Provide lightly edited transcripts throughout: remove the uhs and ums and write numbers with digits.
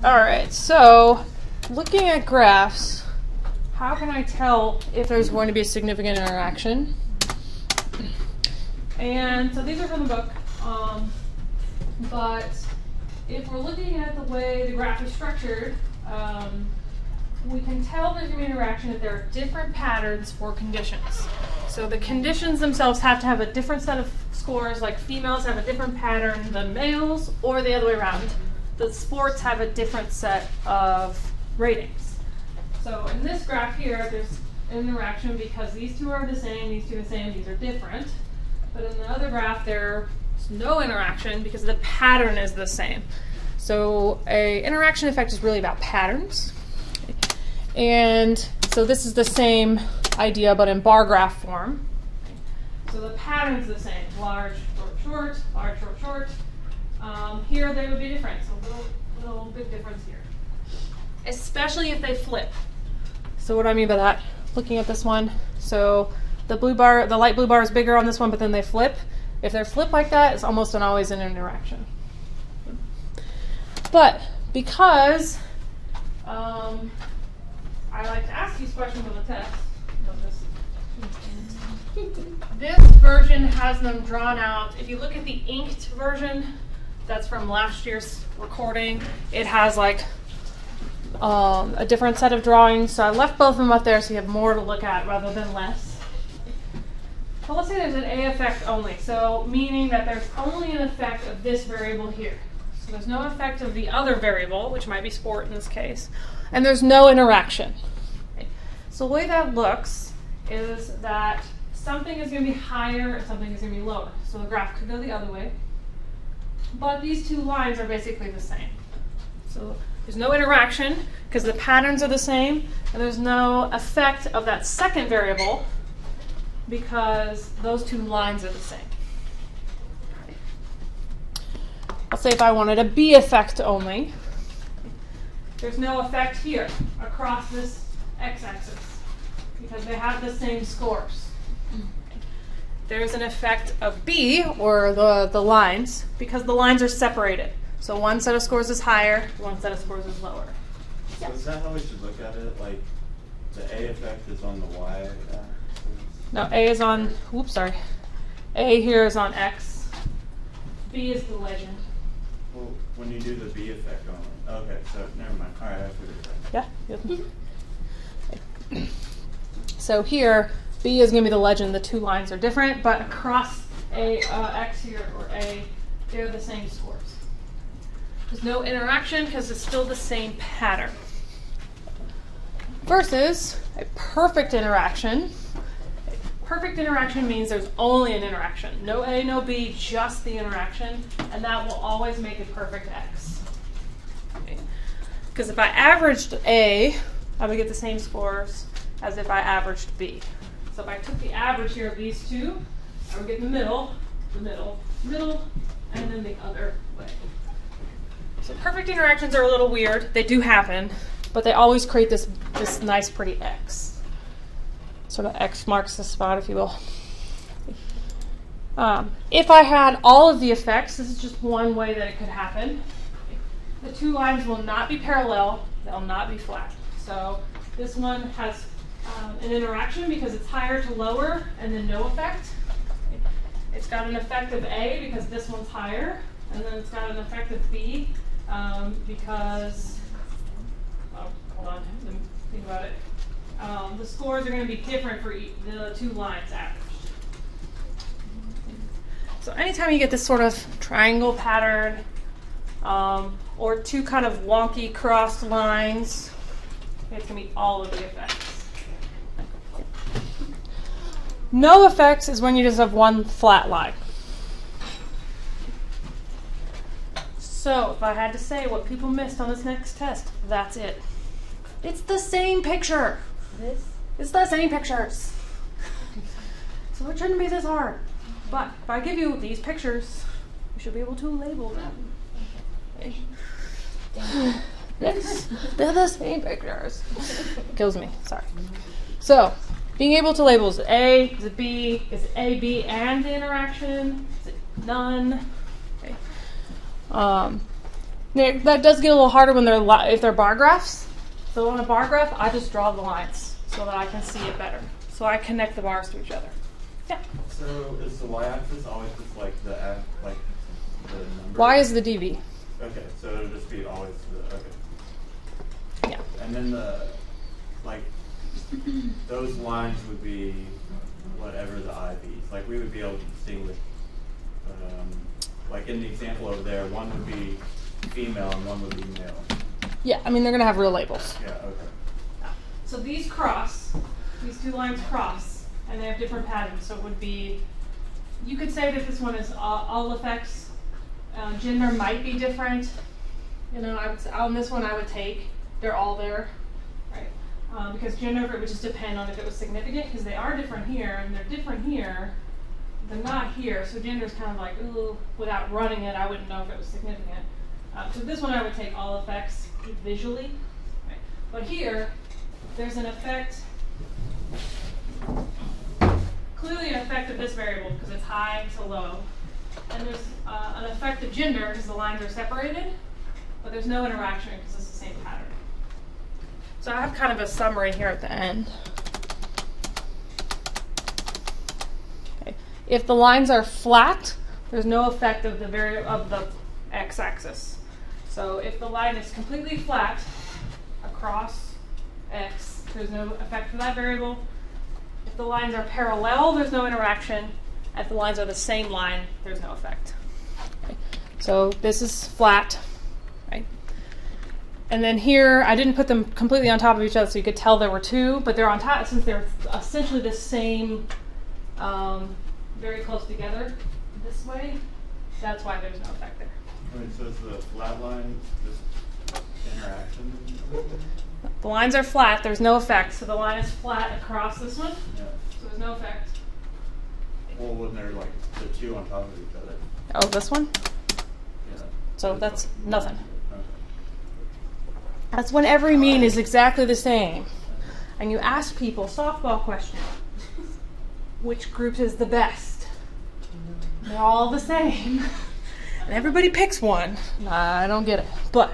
All right, so looking at graphs, how can I tell if there's going to be a significant interaction? And so these are from the book, but if we're looking at the way the graph is structured, we can tell there's going to be interaction if there are different patterns for conditions. So the conditions themselves have to have a different set of scores, like females have a different pattern than males, or the other way around. The sports have a different set of ratings. So in this graph here, there's an interaction because these two are the same, these two are the same, these are different. But in the other graph, there's no interaction because the pattern is the same. So an interaction effect is really about patterns. And so this is the same idea, but in bar graph form. So the pattern's the same: large, short, short, large, short, short. Here they would be different, so little big difference here. Especially if they flip. So what do I mean by that? Looking at this one, so the blue bar, the light blue bar is bigger on this one, but then they flip. If they're flipped like that, it's almost always an interaction. But because I like to ask these questions on the test, this version has them drawn out. If you look at the inked version, that's from last year's recording, it has like a different set of drawings. So I left both of them up there so you have more to look at rather than less. So let's say there's an A effect only, so meaning that there's only an effect of this variable here. So there's no effect of the other variable, which might be sport in this case, and there's no interaction. Okay. So the way that looks is that something is going to be higher and something is going to be lower. So the graph could go the other way. But these two lines are basically the same. So there's no interaction because the patterns are the same, and there's no effect of that second variable because those two lines are the same. Let's say if I wanted a B effect only, there's no effect here across this x-axis because they have the same scores. There's an effect of B, or the lines, because the lines are separated. So one set of scores is higher, one set of scores is lower. So is that how we should look at it? Like the A effect is on the Y axis? No, A is on, oops, sorry. A here is on X. B is the legend. Well, when you do the B effect only. Okay, so never mind. All right, I figured it out. Yeah. So here, B is going to be the legend. The two lines are different, but across X here, or A, they're the same scores. There's no interaction because it's still the same pattern. Versus a perfect interaction. A perfect interaction means there's only an interaction. No A, no B, just the interaction, and that will always make a perfect X. Because if I averaged A, I would get the same scores as if I averaged B. So if I took the average here of these two, I would get the middle, and then the other way. So perfect interactions are a little weird. They do happen, but they always create this nice, pretty X. Sort of X marks the spot, if you will. If I had all of the effects, this is just one way that it could happen. The two lines will not be parallel. They'll not be flat. So this one has an interaction because it's higher to lower and then no effect. It's got an effect of A because this one's higher, and then it's got an effect of B because, hold on, let me think about it. The scores are going to be different for the two lines averaged. So anytime you get this sort of triangle pattern or two kind of wonky crossed lines, it's going to be all of the effects. No effects is when you just have one flat line. So if I had to say what people missed on this next test, that's it. It's the same picture. It's the same pictures. So it shouldn't be this hard. But if I give you these pictures, you should be able to label them. Yes, they're the same pictures. Kills me, sorry. So, being able to label, is it A, is it B, is it A, B, and the interaction? Is it none? Okay. That does get a little harder when if they're bar graphs. So on a bar graph, I just draw the lines so that I can see it better. So I connect the bars to each other. Yeah. So is the y-axis always just like the number? Y is the dV. Okay, so it'll just be always the Yeah. And then those lines would be whatever the IVs. Like we would be able to distinguish. Like in the example over there, one would be female and one would be male. Yeah, I mean they're gonna have real labels. Yeah. Okay. So these two lines cross, and they have different patterns. So it would be, you could say that this one is all effects. Gender might be different. You know, on this one I would take, they're all there, right? Because gender, it would just depend on if it was significant, because they are different here, and they're different here. They're not here, so gender is kind of like, ooh, without running it, I wouldn't know if it was significant. So this one I would take all effects visually. Right? But here, there's an effect, clearly an effect of this variable because it's high to low. And there's an effect of gender because the lines are separated, but there's no interaction because it's the same pattern. So I have kind of a summary here at the end. Okay. If the lines are flat, there's no effect of the x-axis. So if the line is completely flat across x, there's no effect for that variable. If the lines are parallel, there's no interaction. If the lines are the same line, there's no effect. Okay. So this is flat, right? And then here, I didn't put them completely on top of each other so you could tell there were two, but they're on top since they're essentially the same, very close together this way. That's why there's no effect there. Wait, so is the flat line just interaction? The lines are flat, there's no effect. So the line is flat across this one, Yeah. so there's no effect. Well, wouldn't there like the two on top of each other? Oh, this one? Yeah. So that's nothing. Okay. That's when every mean is exactly the same. And you ask people, softball question, which group is the best? They're all the same. And everybody picks one. I don't get it. But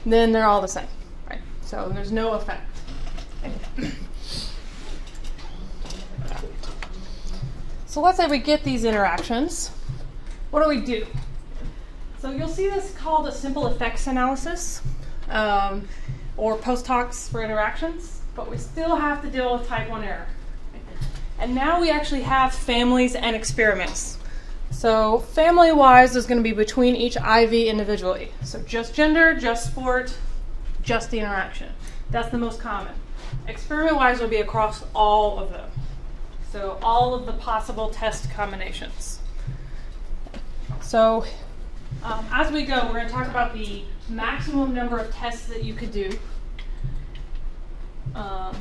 then they're all the same. Right? So there's no effect. So let's say we get these interactions. What do we do? So you'll see this called a simple effects analysis, or post hocs for interactions, but we still have to deal with type 1 error. And now we actually have families and experiments. So family-wise, there's going to be between each IV individually. So just gender, just sport, just the interaction. That's the most common. Experiment-wise will be across all of them. So all of the possible test combinations. So as we go, we're going to talk about the maximum number of tests that you could do. So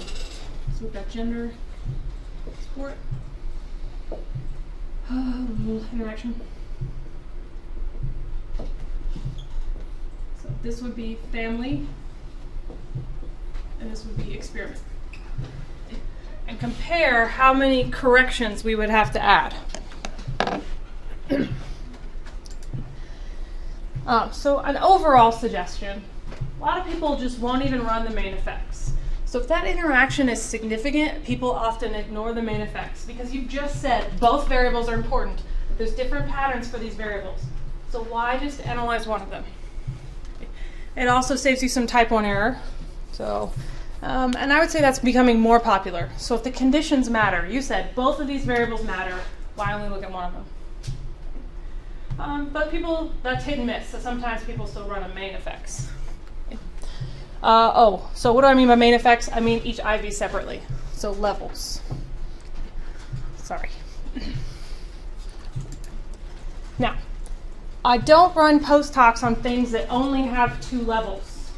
we've got gender, sport, interaction. So this would be family, and this would be experiment. And compare how many corrections we would have to add. So an overall suggestion, a lot of people just won't even run the main effects. So if that interaction is significant, people often ignore the main effects because you've just said both variables are important. There's different patterns for these variables. So why just analyze one of them? It also saves you some type 1 error. So, and I would say that's becoming more popular. So if the conditions matter, you said both of these variables matter, why only look at one of them? But people, that's hit and miss. So sometimes people still run a main effects. So what do I mean by main effects? I mean each IV separately. So levels. Sorry. Now, I don't run post hocs on things that only have 2 levels.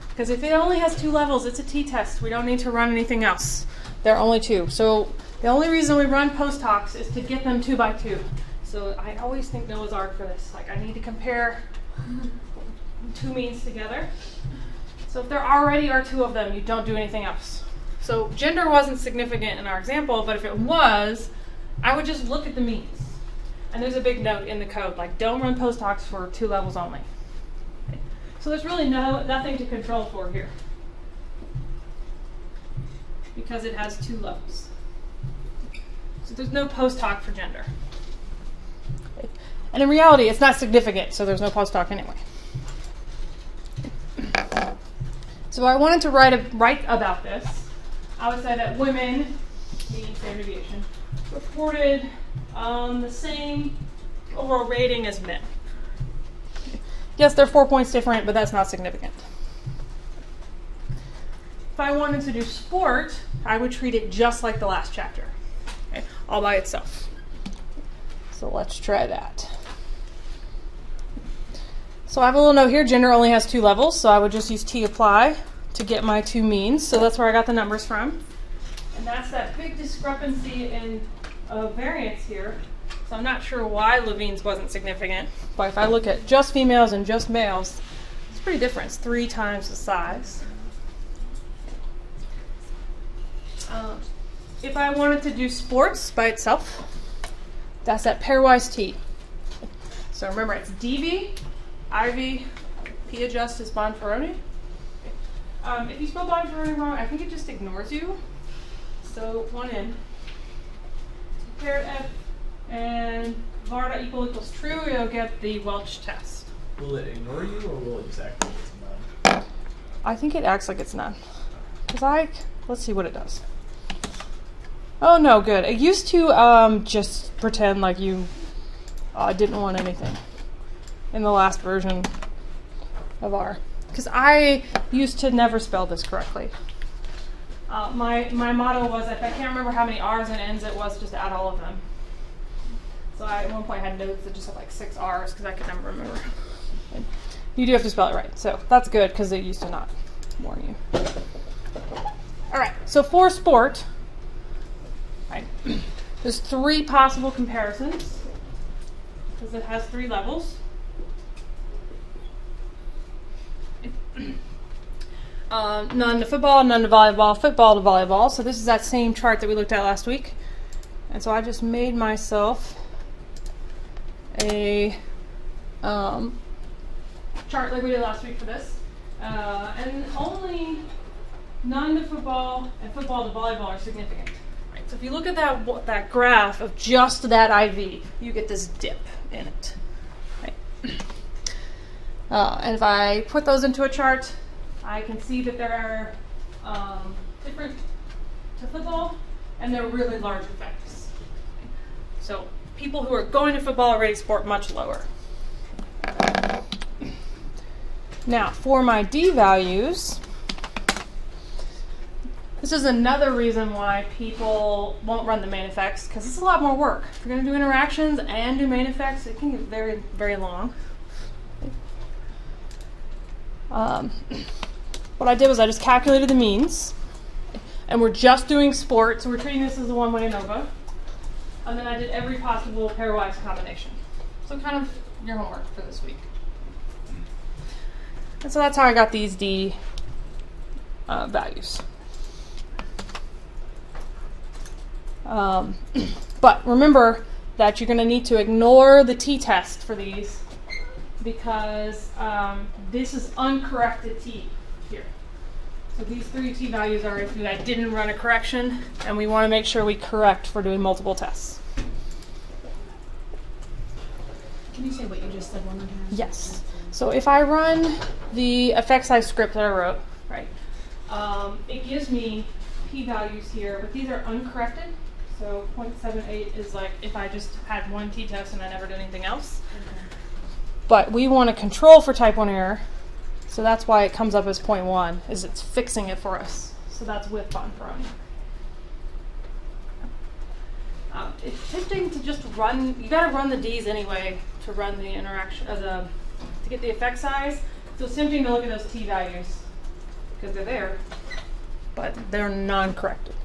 Because if it only has 2 levels, it's a t-test. We don't need to run anything else. There are only 2. So the only reason we run post hocs is to get them 2 by 2. So I always think Noah's Ark for this. Like I need to compare 2 means together. So if there already are 2 of them, you don't do anything else. So gender wasn't significant in our example, but if it was, I would just look at the means. And there's a big note in the code, like don't run post hocs for 2 levels only. Okay. So there's really nothing to control for here, because it has two levels. So there's no post hoc for gender. And in reality, it's not significant, so there's no post hoc anyway. So if I wanted to write about this, I would say that women, mean standard deviation, reported the same overall rating as men. Yes, they're 4 points different, but that's not significant. If I wanted to do sport, I would treat it just like the last chapter, okay, all by itself. So let's try that. So I have a little note here. Gender only has two levels, so I would just use t-apply to get my two means. So that's where I got the numbers from. And that's that big discrepancy in variance here. So I'm not sure why Levene's wasn't significant, but if I look at just females and just males, it's pretty different. It's 3 times the size. If I wanted to do sports by itself, that's that pairwise T. So remember, it's DV, IV, P adjust is Bonferroni. If you spell Bonferroni wrong, I think it just ignores you. So 1 in. Compare F and var equals true, you'll get the Welch test. Will it ignore you, or will it just act like it's none? I think it acts like it's none. Let's see what it does. Oh no, good. It used to just pretend like you didn't want anything in the last version of R. Because I used to never spell this correctly. My motto was, if I can't remember how many R's and N's it was, just add all of them. So I at one point had notes that just had like 6 R's because I could never remember. And you do have to spell it right. So that's good because it used to not warn you. All right, so for sport, right, there's 3 possible comparisons because it has 3 levels. None to football, none to volleyball, football to volleyball. So this is that same chart that we looked at last week. And so I just made myself a chart like we did last week for this. And only none to football and football to volleyball are significant. Right? So if you look at that graph of just that IV, you get this dip in it. Right? And if I put those into a chart, I can see that there are different to football, and they're really large effects. So people who are going to football already sport much lower. Now, for my D values, this is another reason why people won't run the main effects, because it's a lot more work. If you're going to do interactions and do main effects, it can get very, very long. What I did was I just calculated the means, and we're just doing sport, so we're treating this as a one-way ANOVA. And then I did every possible pairwise combination. So kind of your homework for this week. And so that's how I got these D values. But remember that you're going to need to ignore the t-test for these because this is uncorrected t here. So these 3 t values are if I didn't run a correction, and we want to make sure we correct for doing multiple tests. Can you say what you just said one more time? Yes. So if I run the effect size script that I wrote, right, it gives me p-values here, but these are uncorrected. So 0.78 is like if I just had one t-test and I never did anything else. Okay. But we want to control for type 1 error, so that's why it comes up as 0.1, is it's fixing it for us. So that's with Bonferroni. It's tempting to just run, you got to run the D's anyway to run the interaction, to get the effect size. So it's tempting to look at those t values because they're there, but they're non-corrected.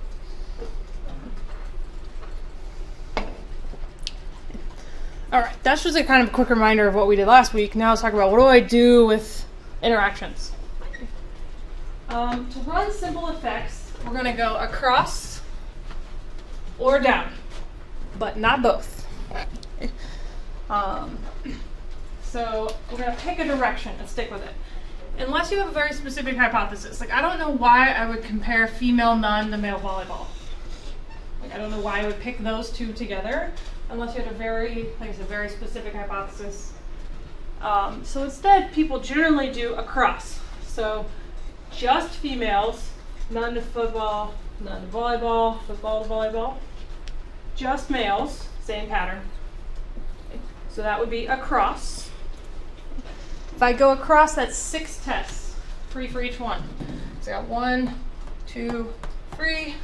All right, that's just a kind of a quick reminder of what we did last week. Now let's talk about what do I do with interactions. To run simple effects, we're going to go across or down, but not both. So we're going to pick a direction and stick with it. unless you have a very specific hypothesis. Like, I don't know why I would compare female none to male volleyball. Like, I don't know why I would pick those two together unless you had a very, like I said, very specific hypothesis. So instead, people generally do a cross. So just females, none to football, none to volleyball, football to volleyball. Just males, same pattern. So that would be a cross. If I go across, that's 6 tests, 3 for each one. So I got 1, 2, 3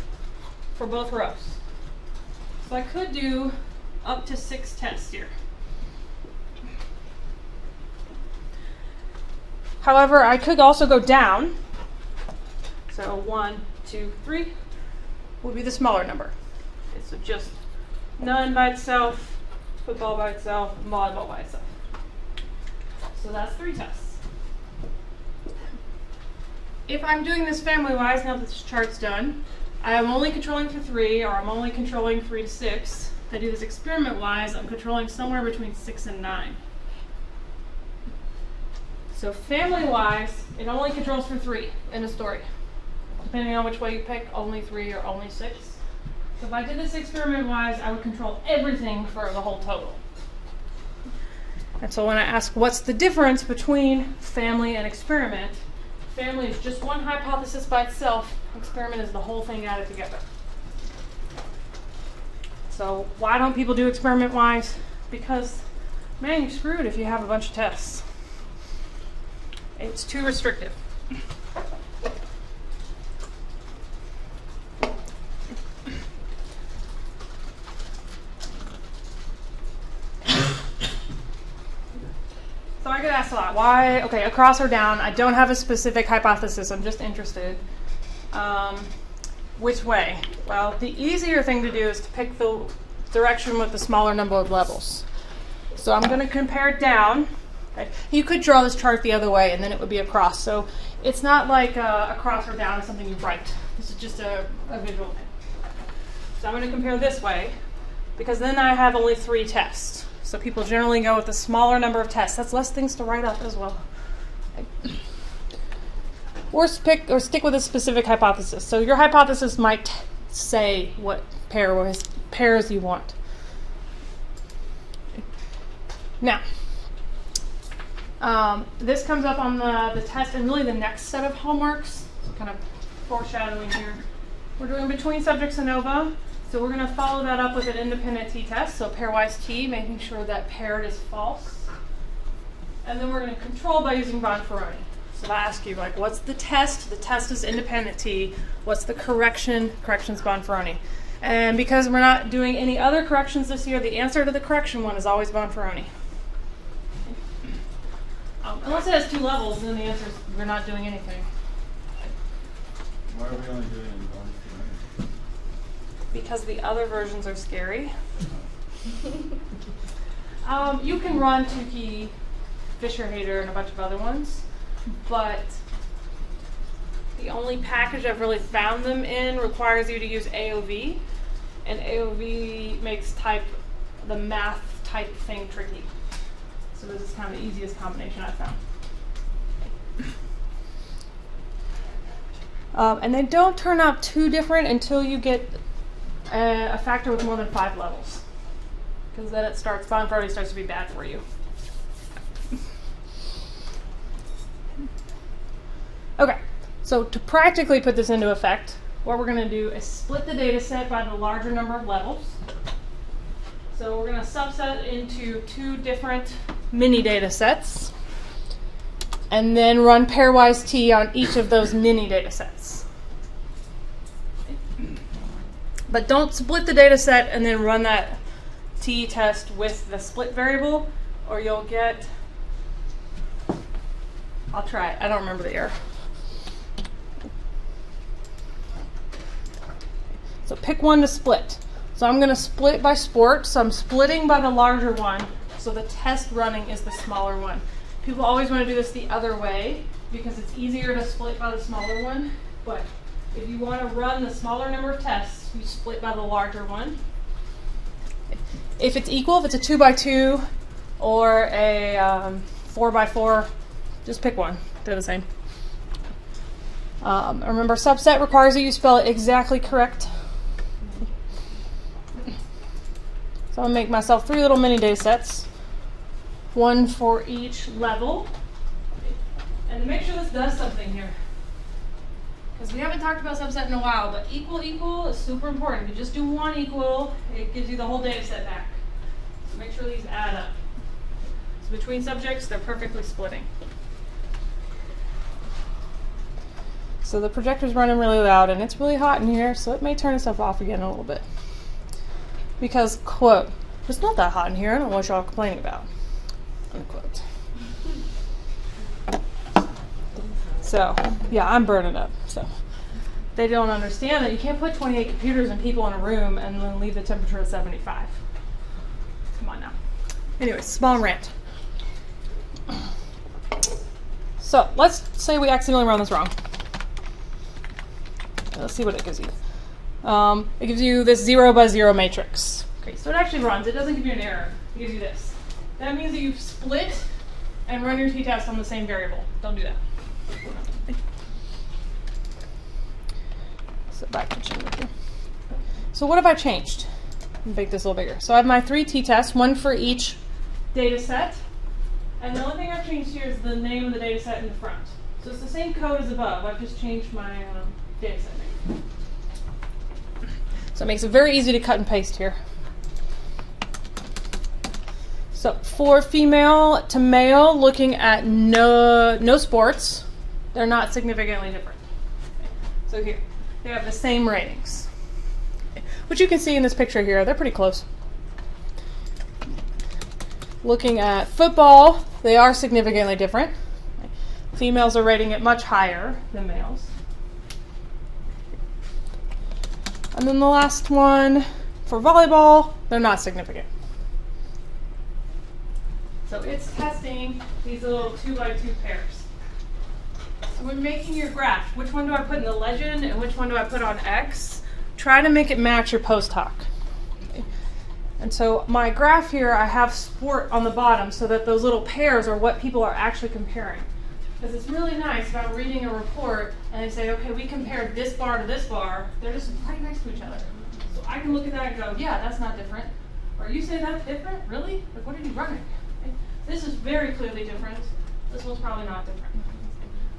for both rows. So I could do up to 6 tests here. However, I could also go down. So 1, 2, 3 would be the smaller number. Okay, so just none by itself, football by itself, volleyball by itself. So that's 3 tests. If I'm doing this family-wise, now that this chart's done, I'm only controlling for 3, or I'm only controlling 3 to 6. If I do this experiment-wise, I'm controlling somewhere between 6 and 9. So family-wise, it only controls for 3 in a story. Depending on which way you pick, only 3 or only 6. So if I did this experiment-wise, I would control everything for the whole total. And so when I ask what's the difference between family and experiment, family is just one hypothesis by itself. Experiment is the whole thing added together. So why don't people do experiment-wise? Because, man, you're screwed if you have a bunch of tests. It's too restrictive. So I get asked a lot, why, okay, across or down, I don't have a specific hypothesis, I'm just interested. Which way? Well, the easier thing to do is to pick the direction with the smaller number of levels. So I'm going to compare it down. Okay. You could draw this chart the other way and then it would be a cross. So it's not like a cross or down is something you write. This is just a visual thing. So I'm going to compare this way because then I have only 3 tests. So people generally go with a smaller number of tests. That's less things to write up as well. Okay. Or stick with a specific hypothesis. So your hypothesis might say what pairs you want. Okay. Now, this comes up on the test and really the next set of homeworks. So kind of foreshadowing here. We're doing between subjects ANOVA. So we're going to follow that up with an independent t-test, so pairwise t, making sure that paired is false. And then we're going to control by using Bonferroni. So if I ask you, like, what's the test? The test is independent t. What's the correction? Correction's Bonferroni. And because we're not doing any other corrections this year, the answer to the correction one is always Bonferroni. Unless it has 2 levels, then the answer is we're not doing anything. Why are we only doing it in Bonferroni? Because the other versions are scary. You can run Tukey, Fisher-Hader, and a bunch of other ones, but the only package I've really found them in requires you to use AOV, and AOV makes the math type thing tricky. So this is kind of the easiest combination I've found. And they don't turn out too different until you get a factor with more than 5 levels, because then Bonferroni starts to be bad for you. Okay, so to practically put this into effect, what we're going to do is split the data set by the larger number of levels. So we're going to subset into 2 different mini data sets, and then run pairwise t on each of those mini data sets. But don't split the data set and then run that t-test with the split variable, or you'll get, I'll try it, I don't remember the error. So pick one to split. So I'm going to split by sport, so I'm splitting by the larger one, so the test running is the smaller one. People always want to do this the other way because it's easier to split by the smaller one, but if you want to run the smaller number of tests, you split by the larger one. If it's equal, if it's a 2 by 2 or a 4 by 4, just pick one. They're the same. Remember, subset requires that you spell it exactly correct. So I'm going to make myself 3 little mini data sets, 1 for each level. And make sure this does something here. Because we haven't talked about subset in a while, but equal is super important. If you just do 1 equal, it gives you the whole data set back. So make sure these add up. So between subjects, they're perfectly splitting. So the projector's running really loud, and it's really hot in here, so it may turn itself off again in a little bit. Because, quote, it's not that hot in here, I don't know what y'all complaining about, unquote. So, yeah, I'm burning up. So they don't understand that you can't put 28 computers and people in a room and then leave the temperature at 75. Come on now. Anyways, small rant. So let's say we accidentally run this wrong. Let's see what it gives you. It gives you this 0 by 0 matrix. Okay, so it actually runs. It doesn't give you an error. It gives you this. That means that you've split and run your t-test on the same variable. Don't do that. So back to chamber here. So what have I changed? Make this a little bigger. So I have my 3 t-tests, 1 for each data set. And the only thing I've changed here is the name of the data set in the front. So it's the same code as above. I've just changed my data set name. So it makes it very easy to cut and paste here. So for female to male, looking at no sports, they're not significantly different. So here, they have the same ratings. Which you can see in this picture here, they're pretty close. Looking at football, they are significantly different. Females are rating it much higher than males. And then the last one, for volleyball, they're not significant. So it's testing these little 2 by 2 pairs. So when making your graph, which one do I put in the legend and which one do I put on X? Try to make it match your post hoc. Okay. And so my graph here, I have sport on the bottom so that those little pairs are what people are actually comparing. Because it's really nice about reading a report and they say, okay, we compared this bar to this bar. They're just right next to each other. So I can look at that and go, yeah, that's not different. Or you say that's different? Really? Like, what are you running? Okay. This is very clearly different. This one's probably not different.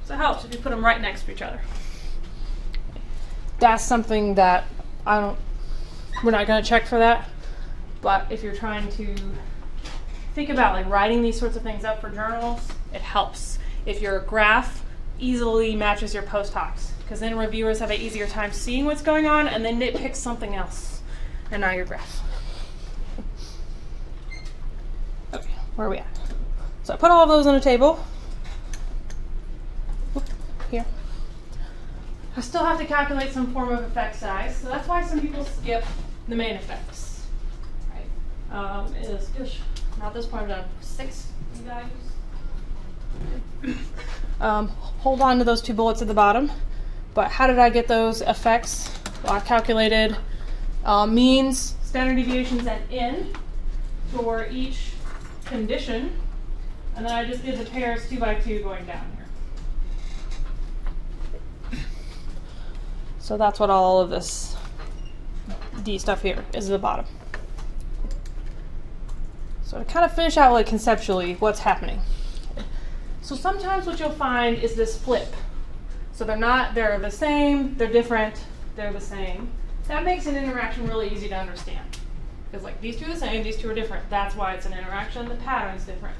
So it helps if you put them right next to each other. That's something that we're not going to check for that. But if you're trying to think about like writing these sorts of things up for journals, it helps if your graph easily matches your post hocs, because then reviewers have an easier time seeing what's going on and then it picks something else and not your graph. Okay, where are we at? So I put all of those on a table. Here. I still have to calculate some form of effect size, so that's why some people skip the main effects. Right? Not this point, I've done 6 values. Hold on to those 2 bullets at the bottom. But how did I get those effects? Well, I calculated means, standard deviations, and n for each condition. And then I just did the pairs 2 by 2 going down here. So that's what all of this D stuff here is at the bottom. So to kind of finish out like conceptually what's happening. So sometimes what you'll find is this flip. So they're the same, they're different, they're the same. That makes an interaction really easy to understand. Because like these 2 are the same, these 2 are different. That's why it's an interaction, the pattern's different.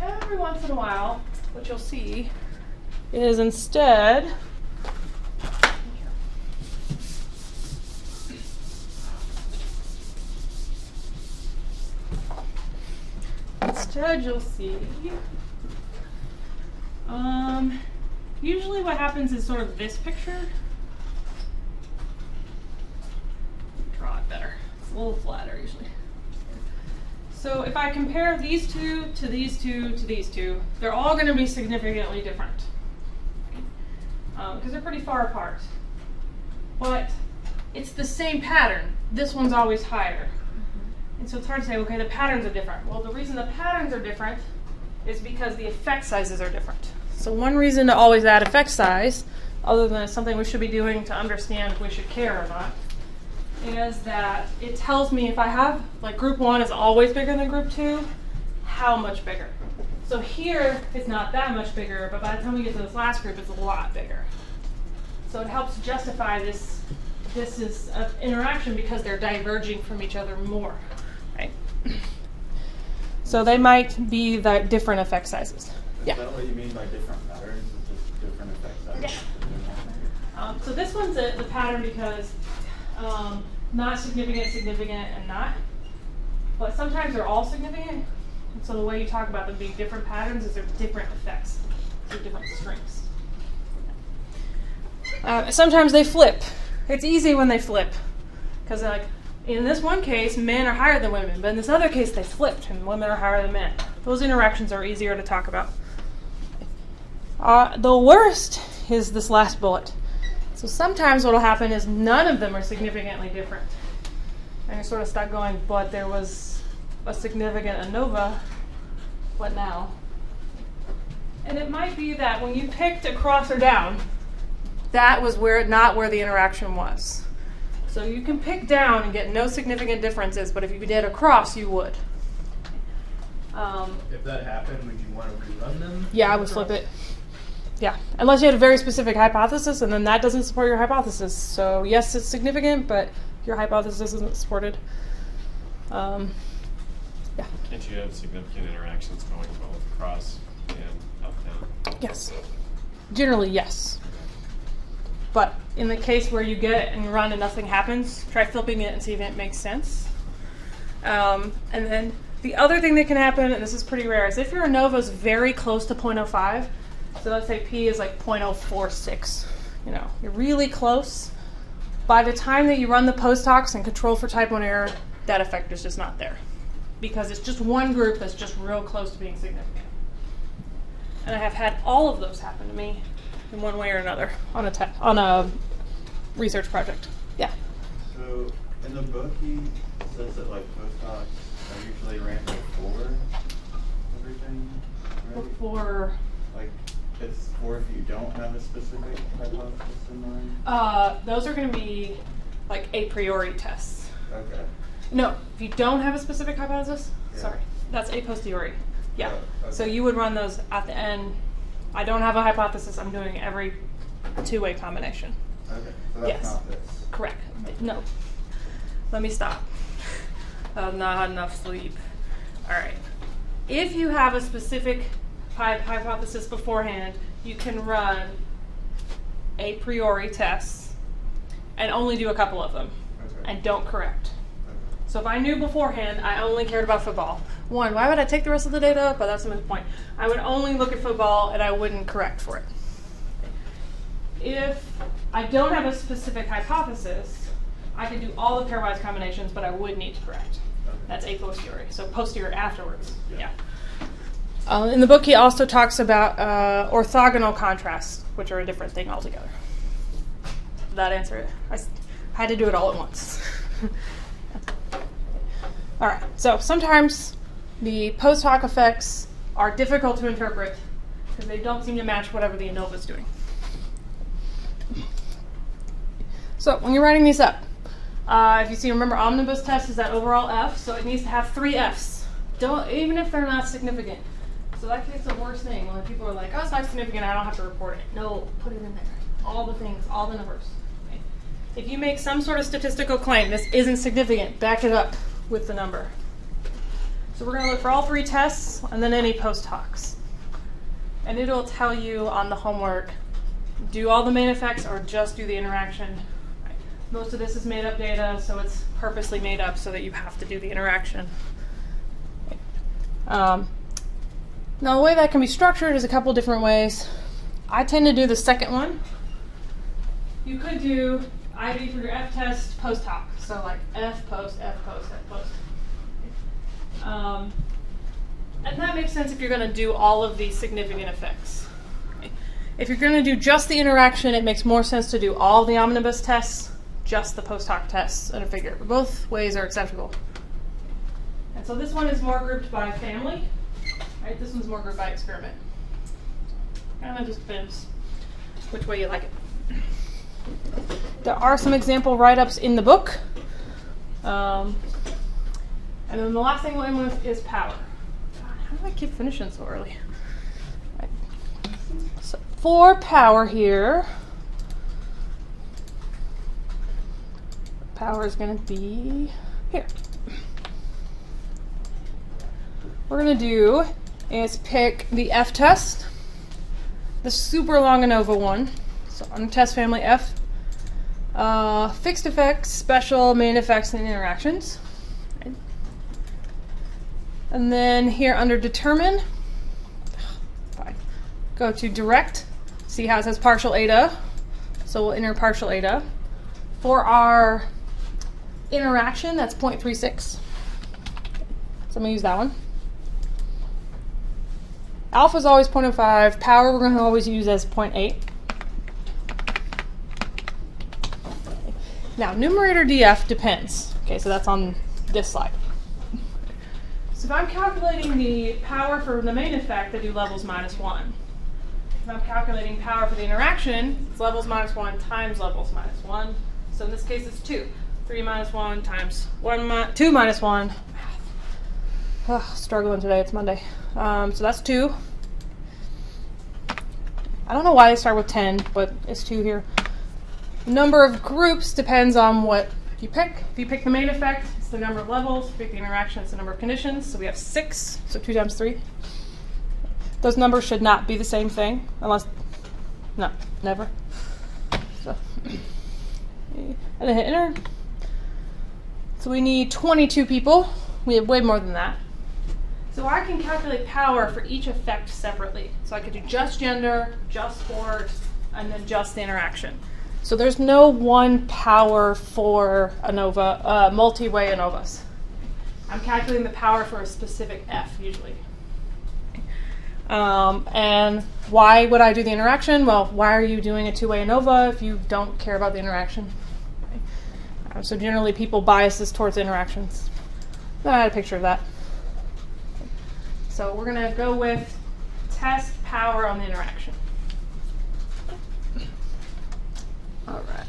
Every once in a while, what you'll see is instead, you'll see, usually what happens is sort of this picture. Draw it better. It's a little flatter usually. So if I compare these 2 to these 2 to these 2, they're all going to be significantly different. Because they're pretty far apart. But it's the same pattern. This one's always higher. And so it's hard to say, okay, the patterns are different. Well, the reason the patterns are different is because the effect sizes are different. So So one reason to always add effect size, other than it's something we should be doing to understand if we should care or not, is that it tells me if I have, like group 1 is always bigger than group 2, how much bigger. So here, it's not that much bigger, but by the time we get to this last group, it's a lot bigger. So it helps justify this is an interaction because they're diverging from each other more, right? So they might be the different effect sizes. Is Yeah. that what you mean by different patterns? Is just different effect sizes? Yeah. So this one's the pattern because not significant, significant, and not. But sometimes they're all significant. And so the way you talk about them being different patterns is they're different effects. They're different strings. Sometimes they flip. It's easy when they flip. Because like in this one case, men are higher than women. But in this other case, they flipped and women are higher than men. Those interactions are easier to talk about. The worst is this last bullet. So sometimes what will happen is none of them are significantly different. And you're sort of stuck going, but there was a significant ANOVA, what now? And it might be that when you picked across or down, that was not where the interaction was. So you can pick down and get no significant differences, but if you did across, you would. If that happened, would you want to rerun them? Yeah, I would flip it. Yeah, unless you had a very specific hypothesis, and then that doesn't support your hypothesis. So yes, it's significant, but your hypothesis isn't supported. Yeah. Can't you have significant interactions going both across and up down? Yes. Generally, yes. But in the case where you get it and run and nothing happens, try flipping it and see if it makes sense. And then the other thing that can happen, and this is pretty rare, is if your ANOVA is very close to 0.05, so let's say P is like 0.046, you're really close. By the time that you run the post-hocs and control for type 1 error, that effect is just not there. Because it's just one group that's just real close to being significant. And I have had all of those happen to me in one way or another on a research project. Yeah. So in the book, he says that like post-hocs are usually ran before everything, right? Before. Like it's for if you don't have a specific hypothesis in mind. Those are going to be like a priori tests. Okay. No, if you don't have a specific hypothesis, Yeah. sorry, that's a posteriori. Yeah. Oh, okay. So you would run those at the end. I don't have a hypothesis. I'm doing every two-way combination. Okay. So that's Yes. not this. Correct. No. Let me stop. I've not had enough sleep. All right. If you have a specific hypothesis beforehand, you can run a priori tests and only do a couple of them. Okay. And don't correct. Okay. So if I knew beforehand I only cared about football, one, why would I take the rest of the data? But that's the point. I would only look at football and I wouldn't correct for it. If I don't have a specific hypothesis, I can do all the pairwise combinations, but I would need to correct. Okay. That's a posteriori. So posterior afterwards. Yeah. In the book, he also talks about orthogonal contrasts, which are a different thing altogether. Did that answer it? I had to do it all at once. All right. So sometimes the post hoc effects are difficult to interpret because they don't seem to match whatever the ANOVA is doing. So when you're writing these up, if you see, remember, omnibus test is that overall F, so it needs to have 3 Fs. Even if they're not significant. So that gets the worst thing when people are like, oh, it's not significant, I don't have to report it. No, put it in there. All the things, all the numbers. Okay. If you make some sort of statistical claim, this isn't significant, back it up with the number. So we're going to look for all 3 tests and then any post hocs. And it'll tell you on the homework, do all the main effects or just do the interaction. Right. Most of this is made up data, so it's purposely made up so that you have to do the interaction. Now the way that can be structured is a couple different ways. I tend to do the second one. You could do IV for your F test post hoc. So like F post, F post, F post. And that makes sense if you're going to do all of these significant effects. Okay. If you're going to do just the interaction, it makes more sense to do all the omnibus tests, just the post hoc tests in a figure. But both ways are acceptable. And so this one is more grouped by family. Right, this one's more grouped by experiment. Kind of just depends which way you like it. There are some example write-ups in the book. And then the last thing we'll end with is power. God, how do I keep finishing so early? Right. So for power here, power is going to be here. What we're going to do is pick the F test, the super long ANOVA one. So on the test family F, fixed effects, special, main effects, and interactions. Right. And then here under determine, go to direct, see how it says partial eta, so we'll enter partial eta. For our interaction, that's 0.36, so I'm going to use that one. Alpha is always 0.05, power we're going to always use as 0.8. Now, numerator DF depends. Okay, so that's on this slide. So if I'm calculating the power for the main effect, I do levels minus 1. If I'm calculating power for the interaction, it's levels minus 1 times levels minus 1. So in this case, it's 2. 3 minus 1 times 2 minus 1. Ugh, struggling today, it's Monday. So that's 2. I don't know why they start with 10, but it's 2 here. Number of groups depends on what you pick. If you pick the main effect, it's the number of levels. If you pick the interaction, it's the number of conditions. So we have 6, so 2 times 3. Those numbers should not be the same thing, unless, no, never. So, and then hit enter. So we need 22 people. We have way more than that. So I can calculate power for each effect separately. So I could do just gender, just sport, and then just the interaction. So there's no one power for ANOVA, multi-way ANOVAs. I'm calculating the power for a specific F usually. And why would I do the interaction? Well, why are you doing a two-way ANOVA if you don't care about the interaction? So generally people bias this towards interactions. I had a picture of that. So we're going to go with test power on the interaction. All right.